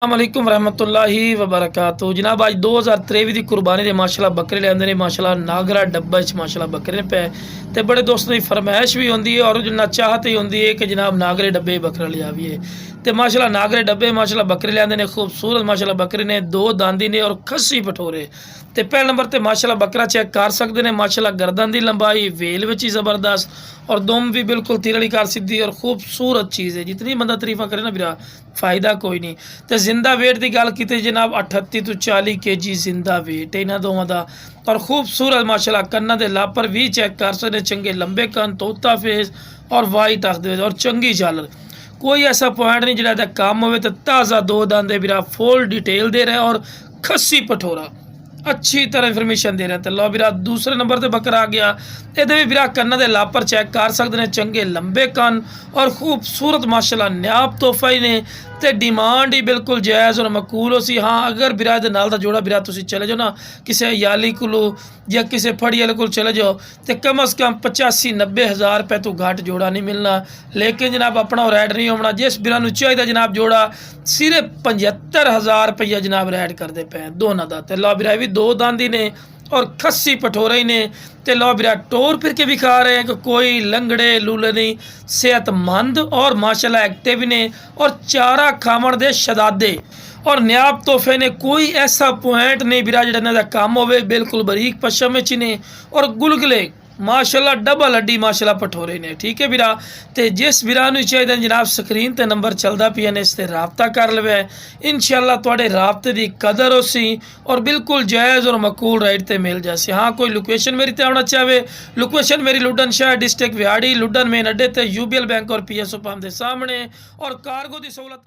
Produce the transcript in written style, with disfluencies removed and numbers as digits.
वालेकुम रहमतुल्लाहि व बरकातहू जनाब अज 2023 की कुरबानी के माशाल्लाह बकरे लिया ने माशाल्लाह नागरा डब्बा माशाल्लाह बकरे पे तो बड़े दोस्तों की फरमाइश भी होंगी है और जिन्ना चाहत ही होंगी है कि जनाब नागरे डब्बे बकरा लियावीए तो माशाल्लाह नागरे डब्बे माशाल्लाह बकरे लिया ने खूबसूरत माशाल्लाह बकरे ने दो दांदी ने और खस्सी पठोरे तो पहले नंबर पर माशाल्लाह बकरा चेक कर सकते हैं माशाल्लाह गर्दन की लंबाई वेल में ही जबरदस्त और दुम भी बिल्कुल तिरली कार सीधी और खूबसूरत चीज़ है जितनी बंदा तरीफा करे ना बिरा फायदा कोई नहीं तो जिंदा वेट की गल की जनाब 38 तो 40 kg जिंदा वेट है इन्होंने दोवों का और खूबसूरत माशाल्लाह कन्ना के लापर भी चेक कर सकते चंगे लंबे कन तोता फेस और वाइट आखते और चंगी झालर कोई ऐसा पॉइंट नहीं जोड़ा काम हो तो ताज़ा दो दांदे बिरा फुल डिटेल दे रहे हैं और खस्सी पठोरा अच्छी तरह इन्फॉर्मेशन दे रहे हैं तो लो बिरा दूसरे नंबर पर बकरा आ गया ये भी बिरा कन्ना के लापर चेक कर सकते हैं चंगे लंबे कन और खूबसूरत माशाल्लाह न्याब तोहफा ही ने तो डिमांड ही बिल्कुल जायज़ और मकूल हो सी हाँ अगर बिरा दे नाल दा जोड़ा बिरा तुसी चले जाओ ना किसी याली को या किसी फड़ी वाले को चले जाओ तो कम अज़ कम 85-90 हज़ार रुपये तो घट जोड़ा नहीं मिलना लेकिन जनाब अपना रैड नहीं होना जिस बिरा चाहिए जनाब जोड़ा सिर्फ 75,000 रुपया जनाब रैड करते पे दोनों का तो लो बिरा भी दो दांदी ने और खस्सी पठोरे ही ने तो लो बिरा टोर फिर के भी खा रहे हैं कि कोई लंगड़े लूले नहीं सेहतमंद और माशाल्लाह एक्टिव ने और चारा खावन दे शदादे और न्याब तोहफे ने कोई ऐसा पॉइंट नहीं बिरा जिन्होंने काम होवे बिल्कुल बरीक पशम में ने और गुलगले माशाल्लाह डबल हड्डी माशाल्लाह पठोरे ने ठीक है बिरा तो जिस बिरा चाहिए जनाब स्क्रीन ते नंबर चलता पिया ने इस ते राबता कर लवे इंशाल्लाह तुहाडे राबते की कदर हो सी और बिल्कुल जायज़ और मकूल रेट ते मिल जाए हाँ कोई लोकेशन मेरी ते आना चाहे लोकेशन मेरी लुडन शहर डिस्ट्रिक्ट विहाड़ी लुडन मेन अड्डे ते UBL बैंक और PSO पंप के सामने और कार्गो की सहूलत